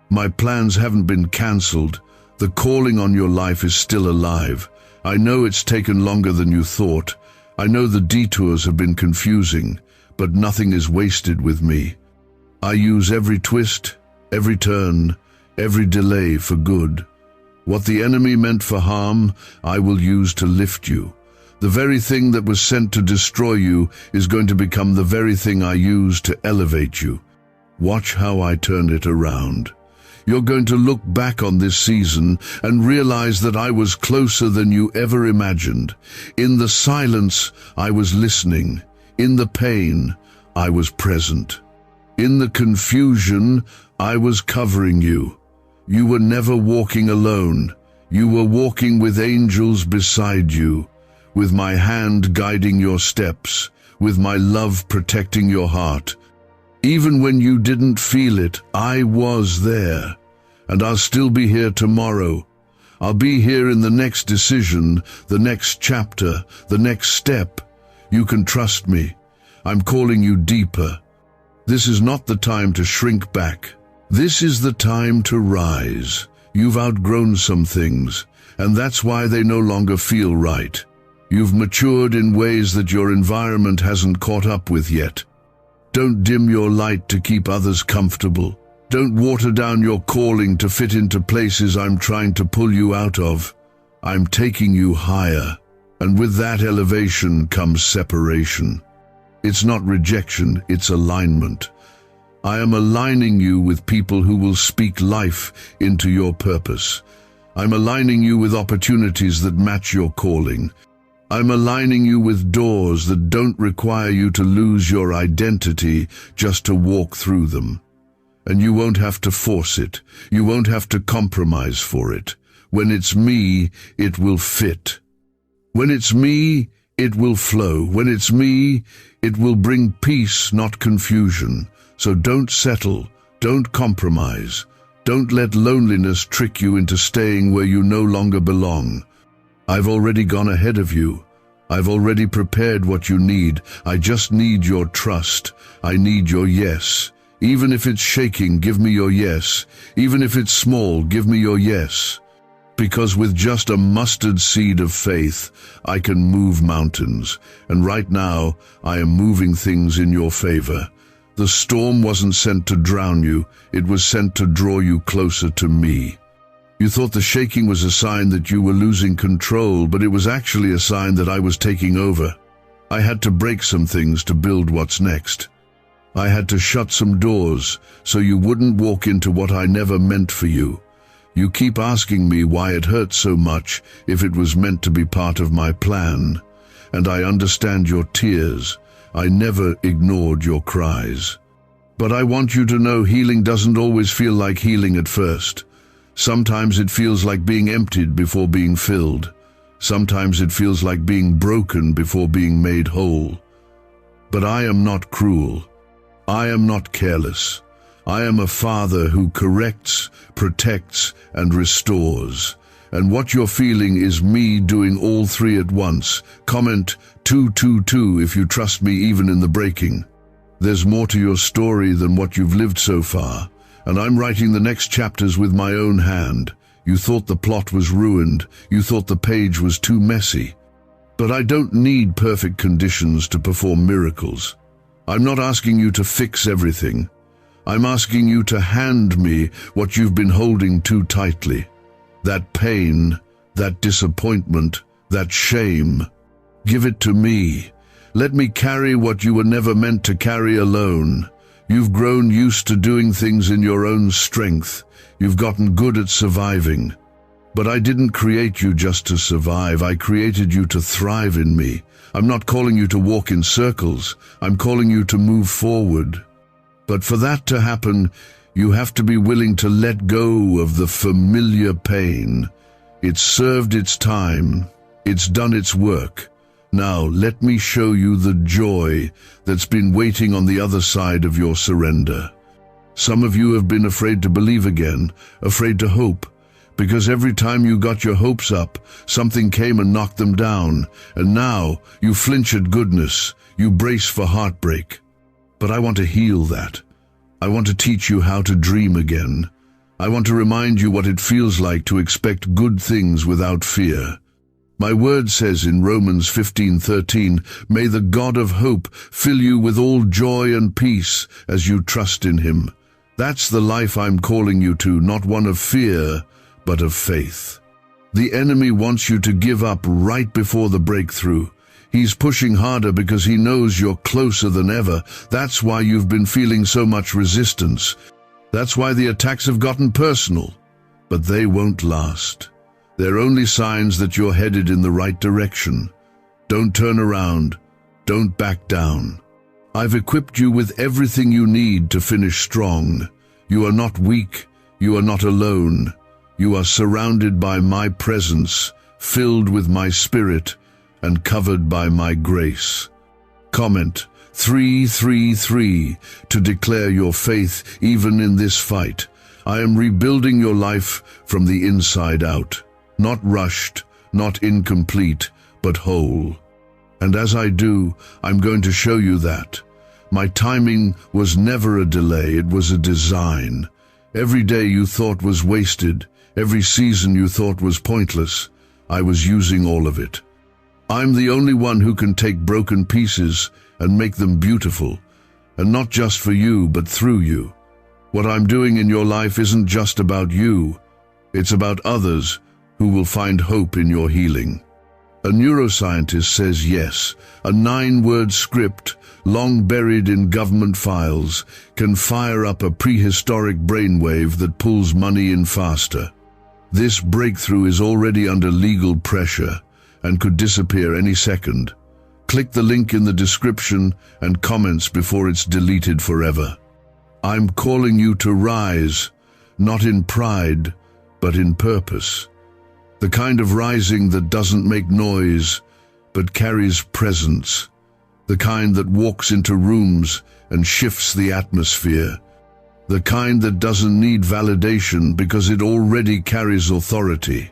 My plans haven't been cancelled. The calling on your life is still alive. I know it's taken longer than you thought. I know the detours have been confusing, but nothing is wasted with me. I use every twist, every turn, every delay for good. What the enemy meant for harm, I will use to lift you. The very thing that was sent to destroy you is going to become the very thing I use to elevate you. Watch how I turn it around. You're going to look back on this season and realize that I was closer than you ever imagined. In the silence, I was listening. In the pain, I was present. In the confusion, I was covering you. You were never walking alone. You were walking with angels beside you, with my hand guiding your steps, with my love protecting your heart. Even when you didn't feel it, I was there. And I'll still be here tomorrow. I'll be here in the next decision, the next chapter, the next step. You can trust me. I'm calling you deeper. This is not the time to shrink back. This is the time to rise. You've outgrown some things, and that's why they no longer feel right. You've matured in ways that your environment hasn't caught up with yet. Don't dim your light to keep others comfortable. Don't water down your calling to fit into places I'm trying to pull you out of. I'm taking you higher, and with that elevation comes separation. It's not rejection, it's alignment. I am aligning you with people who will speak life into your purpose. I'm aligning you with opportunities that match your calling. I'm aligning you with doors that don't require you to lose your identity just to walk through them. And you won't have to force it. You won't have to compromise for it. When it's me, it will fit. When it's me, it will flow. When it's me, it will bring peace, not confusion. So don't settle. Don't compromise. Don't let loneliness trick you into staying where you no longer belong. I've already gone ahead of you. I've already prepared what you need. I just need your trust. I need your yes. Even if it's shaking, give me your yes. Even if it's small, give me your yes. Because with just a mustard seed of faith, I can move mountains. And right now, I am moving things in your favor. The storm wasn't sent to drown you. It was sent to draw you closer to me. You thought the shaking was a sign that you were losing control, but it was actually a sign that I was taking over. I had to break some things to build what's next. I had to shut some doors so you wouldn't walk into what I never meant for you. You keep asking me why it hurts so much if it was meant to be part of my plan. And I understand your tears. I never ignored your cries. But I want you to know healing doesn't always feel like healing at first. Sometimes it feels like being emptied before being filled. Sometimes it feels like being broken before being made whole. But I am not cruel. I am not careless. I am a father who corrects, protects, and restores. And what you're feeling is me doing all three at once. Comment 222 if you trust me even in the breaking. There's more to your story than what you've lived so far, and I'm writing the next chapters with my own hand. You thought the plot was ruined. You thought the page was too messy. But I don't need perfect conditions to perform miracles. I'm not asking you to fix everything. I'm asking you to hand me what you've been holding too tightly. That pain, that disappointment, that shame. Give it to me. Let me carry what you were never meant to carry alone. You've grown used to doing things in your own strength. You've gotten good at surviving. But I didn't create you just to survive. I created you to thrive in me. I'm not calling you to walk in circles. I'm calling you to move forward. But for that to happen, you have to be willing to let go of the familiar pain. It's served its time. It's done its work. Now let me show you the joy that's been waiting on the other side of your surrender. Some of you have been afraid to believe again, afraid to hope. Because every time you got your hopes up, something came and knocked them down, and now you flinch at goodness, you brace for heartbreak. But I want to heal that. I want to teach you how to dream again. I want to remind you what it feels like to expect good things without fear. My word says in Romans 15:13, "May the God of hope fill you with all joy and peace as you trust in him." That's the life I'm calling you to, not one of fear, but of faith. The enemy wants you to give up right before the breakthrough. He's pushing harder because he knows you're closer than ever. That's why you've been feeling so much resistance. That's why the attacks have gotten personal. But they won't last. They're only signs that you're headed in the right direction. Don't turn around. Don't back down. I've equipped you with everything you need to finish strong. You are not weak. You are not alone. You are surrounded by my presence, filled with my spirit, and covered by my grace. Comment 333 to declare your faith even in this fight. I am rebuilding your life from the inside out. Not rushed, not incomplete, but whole. And as I do, I'm going to show you that. My timing was never a delay, it was a design. Every day you thought was wasted, Every season you thought was pointless, I was using all of it. I'm the only one who can take broken pieces and make them beautiful, and not just for you, but through you. What I'm doing in your life isn't just about you, it's about others who will find hope in your healing. A neuroscientist says yes, a 9-word script, long buried in government files, can fire up a prehistoric brainwave that pulls money in faster. This breakthrough is already under legal pressure and could disappear any second. Click the link in the description and comments before it's deleted forever. I'm calling you to rise, not in pride, but in purpose. The kind of rising that doesn't make noise, but carries presence. The kind that walks into rooms and shifts the atmosphere. The kind that doesn't need validation because it already carries authority.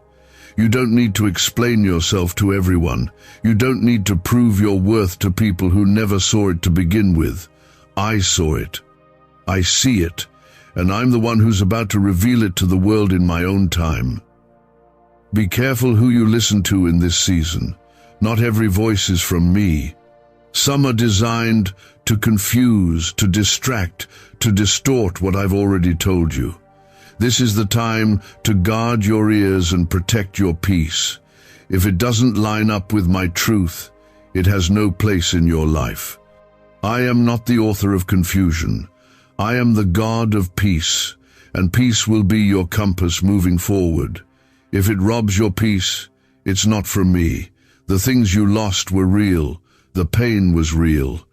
You don't need to explain yourself to everyone. You don't need to prove your worth to people who never saw it to begin with. I saw it. I see it. And I'm the one who's about to reveal it to the world in my own time. Be careful who you listen to in this season. Not every voice is from me. Some are designed to confuse, to distract, to distort what I've already told you. This is the time to guard your ears and protect your peace. If it doesn't line up with my truth, it has no place in your life. I am not the author of confusion. I am the God of peace, and peace will be your compass moving forward. If it robs your peace, it's not from me. The things you lost were real. The pain was real.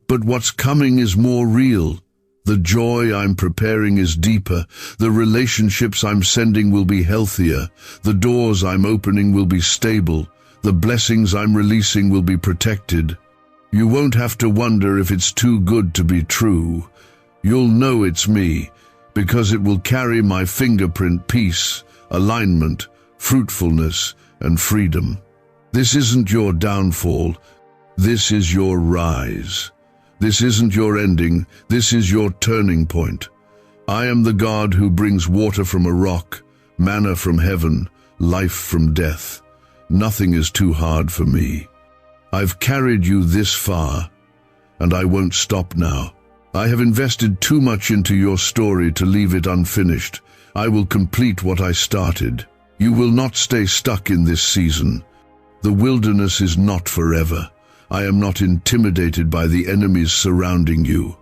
But what's coming is more real. The joy I'm preparing is deeper. The relationships I'm sending will be healthier. The doors I'm opening will be stable. The blessings I'm releasing will be protected. You won't have to wonder if it's too good to be true. You'll know it's me, because it will carry my fingerprint: peace, alignment, fruitfulness, and freedom. This isn't your downfall. This is your rise. This isn't your ending. This is your turning point. I am the God who brings water from a rock, manna from heaven, life from death. Nothing is too hard for me. I've carried you this far, and I won't stop now. I have invested too much into your story to leave it unfinished. I will complete what I started. You will not stay stuck in this season. The wilderness is not forever. I am not intimidated by the enemies surrounding you.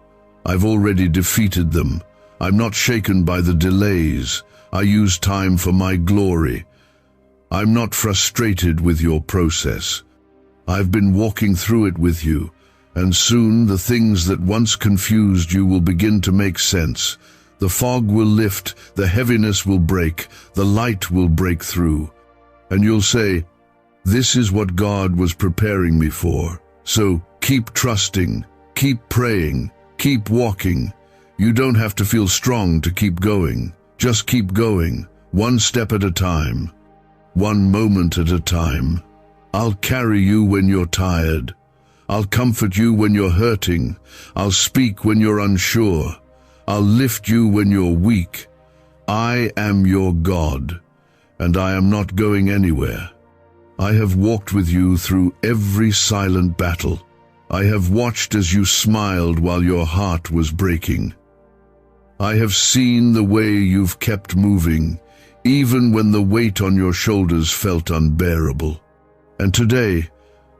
I've already defeated them. I'm not shaken by the delays. I use time for my glory. I'm not frustrated with your process. I've been walking through it with you, and soon the things that once confused you will begin to make sense. The fog will lift, the heaviness will break, the light will break through. And you'll say, "This is what God was preparing me for." So keep trusting, keep praying, keep walking. You don't have to feel strong to keep going. Just keep going, one step at a time, one moment at a time. I'll carry you when you're tired. I'll comfort you when you're hurting. I'll speak when you're unsure. I'll lift you when you're weak. I am your God, and I am not going anywhere. I have walked with you through every silent battle. I have watched as you smiled while your heart was breaking. I have seen the way you've kept moving, even when the weight on your shoulders felt unbearable. And today,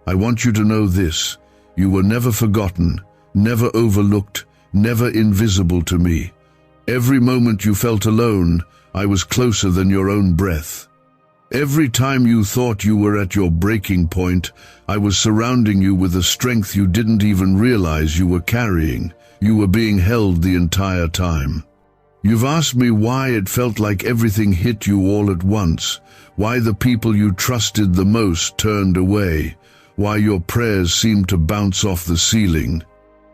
I want you to know this: you were never forgotten, never overlooked, never invisible to me. Every moment you felt alone, I was closer than your own breath. Every time you thought you were at your breaking point, I was surrounding you with a strength you didn't even realize you were carrying. You were being held the entire time. You've asked me why it felt like everything hit you all at once, why the people you trusted the most turned away, why your prayers seemed to bounce off the ceiling,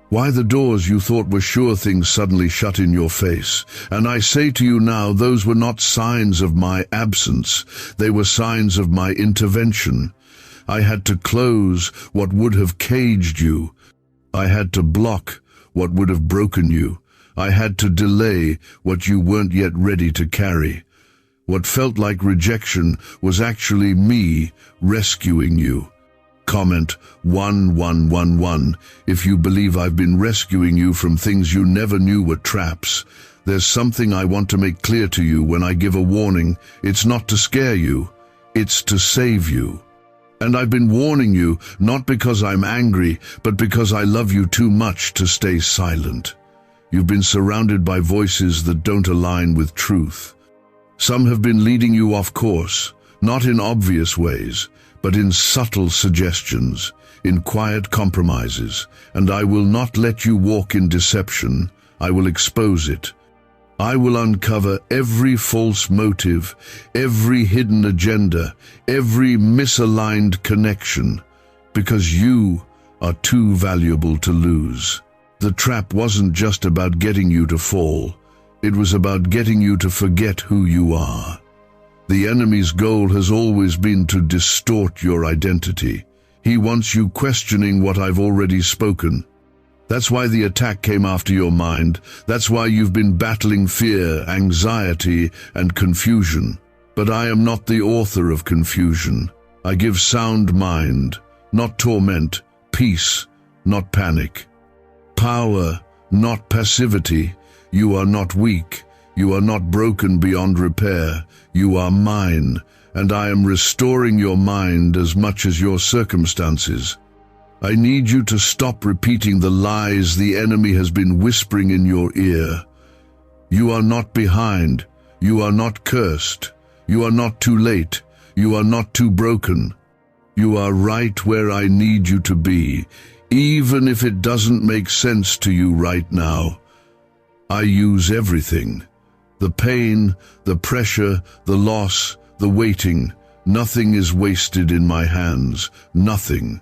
why the doors you thought were sure things suddenly shut in your face. And I say to you now, those were not signs of my absence. They were signs of my intervention. I had to close what would have caged you. I had to block what would have broken you. I had to delay what you weren't yet ready to carry. What felt like rejection was actually me rescuing you. Comment 1111 if you believe I've been rescuing you from things you never knew were traps. There's something I want to make clear to you when I give a warning. It's not to scare you, it's to save you. And I've been warning you not because I'm angry, but because I love you too much to stay silent. You've been surrounded by voices that don't align with truth. Some have been leading you off course, not in obvious ways, but in subtle suggestions, in quiet compromises, and I will not let you walk in deception. I will expose it. I will uncover every false motive, every hidden agenda, every misaligned connection, because you are too valuable to lose. The trap wasn't just about getting you to fall. It was about getting you to forget who you are. The enemy's goal has always been to distort your identity. He wants you questioning what I've already spoken. That's why the attack came after your mind. That's why you've been battling fear, anxiety, and confusion. But I am not the author of confusion. I give sound mind, not torment, peace, not panic. Power, not passivity. You are not weak. You are not broken beyond repair. You are mine, and I am restoring your mind as much as your circumstances. I need you to stop repeating the lies the enemy has been whispering in your ear. You are not behind. You are not cursed. You are not too late. You are not too broken. You are right where I need you to be, even if it doesn't make sense to you right now. I use everything. The pain, the pressure, the loss, the waiting. Nothing is wasted in my hands. Nothing.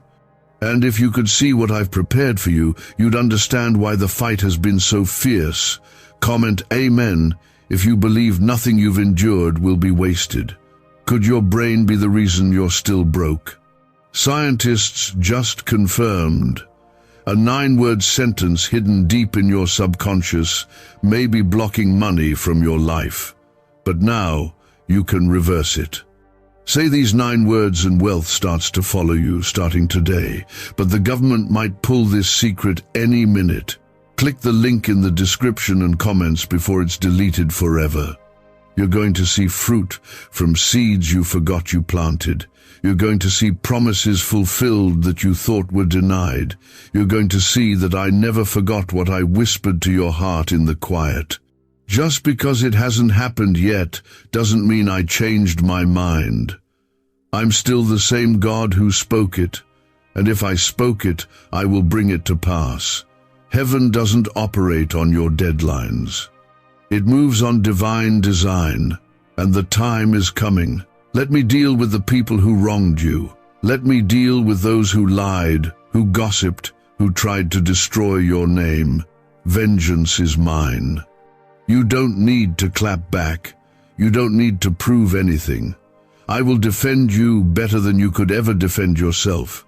And if you could see what I've prepared for you, you'd understand why the fight has been so fierce. Comment Amen if you believe nothing you've endured will be wasted. Could your brain be the reason you're still broke? Scientists just confirmed. A 9-word sentence hidden deep in your subconscious may be blocking money from your life. But now you can reverse it. Say these 9 words and wealth starts to follow you starting today. But the government might pull this secret any minute. Click the link in the description and comments before it's deleted forever. You're going to see fruit from seeds you forgot you planted. You're going to see promises fulfilled that you thought were denied. You're going to see that I never forgot what I whispered to your heart in the quiet. Just because it hasn't happened yet doesn't mean I changed my mind. I'm still the same God who spoke it, and if I spoke it, I will bring it to pass. Heaven doesn't operate on your deadlines. It moves on divine design, and the time is coming. Let me deal with the people who wronged you. Let me deal with those who lied, who gossiped, who tried to destroy your name. Vengeance is mine. You don't need to clap back. You don't need to prove anything. I will defend you better than you could ever defend yourself.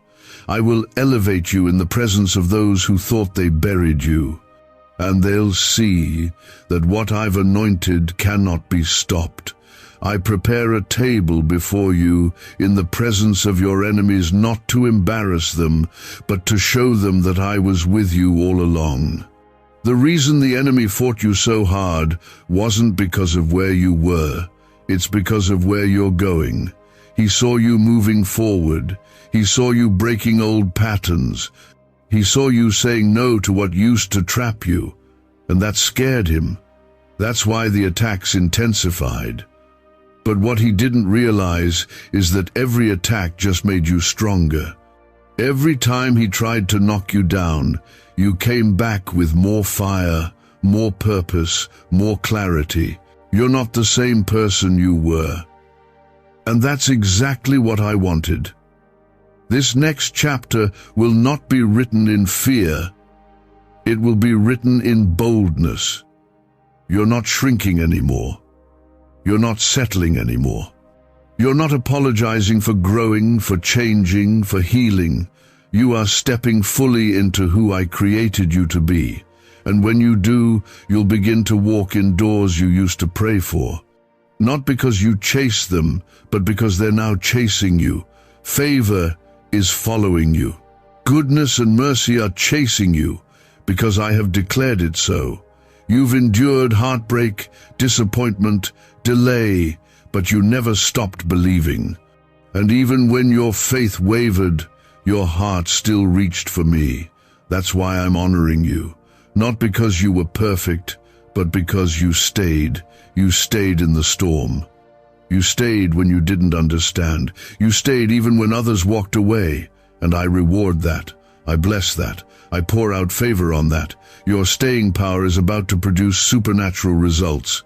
I will elevate you in the presence of those who thought they buried you. And they'll see that what I've anointed cannot be stopped. I prepare a table before you in the presence of your enemies, not to embarrass them, but to show them that I was with you all along. The reason the enemy fought you so hard wasn't because of where you were. It's because of where you're going. He saw you moving forward. He saw you breaking old patterns. He saw you saying no to what used to trap you, and that scared him. That's why the attacks intensified. But what he didn't realize is that every attack just made you stronger. Every time he tried to knock you down, you came back with more fire, more purpose, more clarity. You're not the same person you were. And that's exactly what I wanted. This next chapter will not be written in fear. It will be written in boldness. You're not shrinking anymore. You're not settling anymore. You're not apologizing for growing, for changing, for healing. You are stepping fully into who I created you to be. And when you do, you'll begin to walk in doors you used to pray for. Not because you chase them, but because they're now chasing you. Favor is following you. Goodness and mercy are chasing you, because I have declared it so. You've endured heartbreak, disappointment, delay, but you never stopped believing. And even when your faith wavered, your heart still reached for me. That's why I'm honoring you. Not because you were perfect, but because you stayed. You stayed in the storm. You stayed when you didn't understand. You stayed even when others walked away. And I reward that. I bless that. I pour out favor on that. Your staying power is about to produce supernatural results.